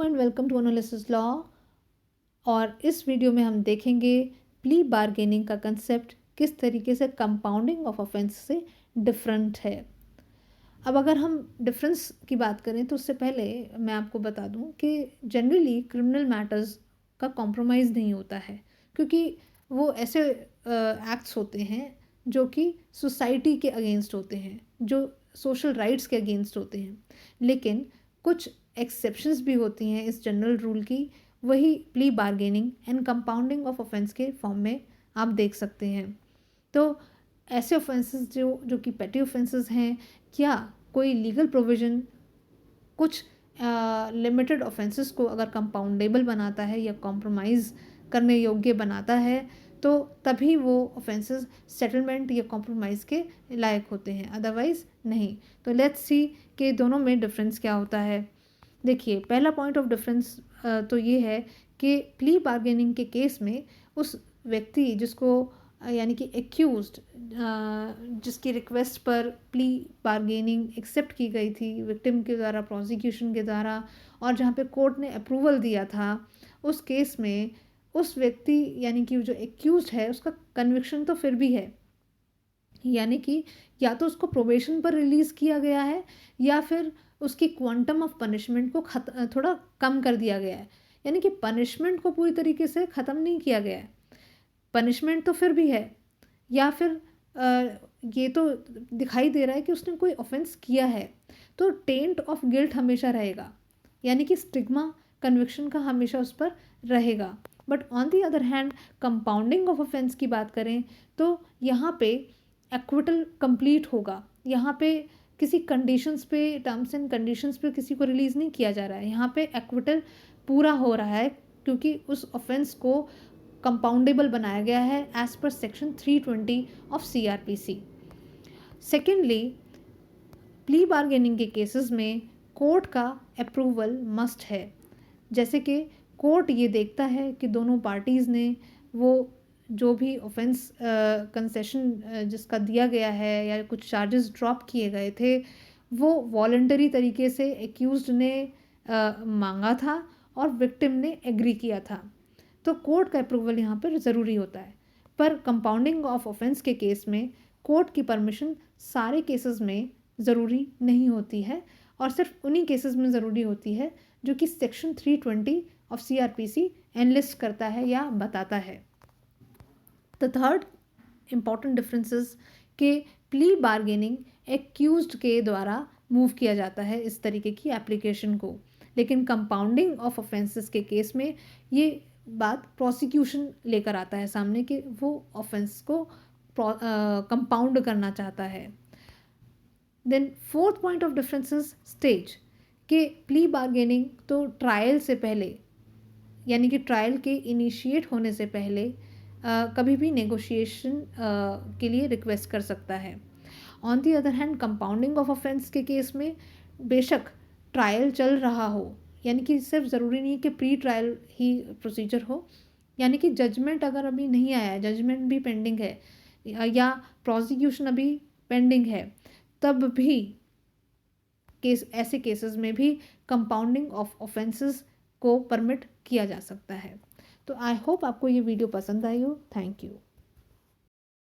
Hello and welcome to analysis law. और इस video में हम देखेंगे प्ली बार्गेनिंग का कंसेप्ट किस तरीके से कंपाउंडिंग ऑफ ऑफेंस से डिफरेंट है। अब अगर हम डिफरेंस की बात करें तो उससे पहले मैं आपको बता दूं कि जनरली क्रिमिनल मैटर्स का कॉम्प्रोमाइज़ नहीं होता है, क्योंकि वो ऐसे एक्ट्स होते हैं जो कि सोसाइटी के अगेंस्ट होते हैं, जो सोशल राइट्स के अगेंस्ट होते हैं। लेकिन कुछ एक्सेप्शंस भी होती हैं इस जनरल रूल की, वही plea bargaining and compounding of offence के फॉर्म में आप देख सकते हैं। तो ऐसे ऑफेंसेस जो कि पेटी ऑफेंसेस हैं, क्या कोई लीगल प्रोविज़न कुछ लिमिटेड ऑफेंसेस को अगर कंपाउंडेबल बनाता है या कॉम्प्रोमाइज़ करने योग्य बनाता है, तो तभी वो ऑफेंसेस सेटलमेंट या कॉम्प्रोमाइज़ के लायक होते हैं, अदरवाइज़ नहीं। तो लेट्स सी कि दोनों में डिफरेंस क्या होता है। देखिए, पहला पॉइंट ऑफ डिफरेंस तो ये है कि प्ली बार्गेनिंग के केस में उस व्यक्ति जिसको यानी कि एक्यूज्ड, जिसकी रिक्वेस्ट पर प्ली बार्गेनिंग एक्सेप्ट की गई थी विक्टिम के द्वारा, प्रोसिक्यूशन के द्वारा, और जहाँ पे कोर्ट ने अप्रूवल दिया था, उस केस में उस व्यक्ति यानी कि जो एक्यूज्ड है उसका कन्विक्शन तो फिर भी है, यानी कि या तो उसको प्रोबेशन पर रिलीज़ किया गया है या फिर उसकी क्वांटम ऑफ पनिशमेंट को थोड़ा कम कर दिया गया है। यानी कि पनिशमेंट को पूरी तरीके से ख़त्म नहीं किया गया है, पनिशमेंट तो फिर भी है, या फिर ये तो दिखाई दे रहा है कि उसने कोई ऑफेंस किया है, तो टेंट ऑफ गिल्ट हमेशा रहेगा, यानी कि स्टिग्मा कन्विक्शन का हमेशा उस पर रहेगा। But on the other hand compounding of offence की बात करें तो यहाँ पे एक्विटल कंप्लीट होगा। यहाँ पे किसी कंडीशंस पे, टर्म्स एंड कंडीशंस पे किसी को रिलीज़ नहीं किया जा रहा है, यहाँ पे एक्विटल पूरा हो रहा है, क्योंकि उस ऑफेंस को कंपाउंडेबल बनाया गया है as per section 320 of CRPC। Secondly, plea bargaining के केसेस में कोर्ट का अप्रूवल मस्ट है। जैसे कि कोर्ट ये देखता है कि दोनों पार्टीज़ ने वो जो भी ऑफेंस कंसेशन जिसका दिया गया है या कुछ चार्जेस ड्रॉप किए गए थे, वो वॉलंटरी तरीके से एक्यूज्ड ने मांगा था और विक्टिम ने एग्री किया था, तो कोर्ट का अप्रूवल यहाँ पर ज़रूरी होता है। पर कंपाउंडिंग ऑफ ऑफेंस के केस में कोर्ट की परमिशन सारे केसेस में ज़रूरी नहीं होती है, और सिर्फ उन्हीं केसेस में ज़रूरी होती है जो कि सेक्शन 320 ऑफ CRPC एनलिस्ट करता है या बताता है। द थर्ड इम्पॉर्टेंट डिफरेंसेस के प्ली बार्गेनिंग एक्यूज्ड के द्वारा मूव किया जाता है इस तरीके की एप्लीकेशन को, लेकिन कंपाउंडिंग ऑफ ऑफेंसेस के केस में ये बात प्रोसिक्यूशन लेकर आता है सामने कि वो ऑफेंस को कंपाउंड करना चाहता है। Then fourth point of differences stage के प्ली बार्गेनिंग तो ट्रायल से पहले, यानी कि ट्रायल के इनिशिएट होने से पहले कभी भी नेगोशिएशन के लिए रिक्वेस्ट कर सकता है। On the other hand compounding of offence के केस में बेशक ट्रायल चल रहा हो, यानी कि सिर्फ ज़रूरी नहीं है कि प्री ट्रायल ही प्रोसीजर हो, यानी कि जजमेंट अगर अभी नहीं आया है, जजमेंट भी पेंडिंग है या प्रोसिक्यूशन अभी पेंडिंग है, तब भी ऐसे केसेस में भी कंपाउंडिंग ऑफ ऑफेंसेस को परमिट किया जा सकता है। तो आई होप आपको ये वीडियो पसंद आई हो। Thank you.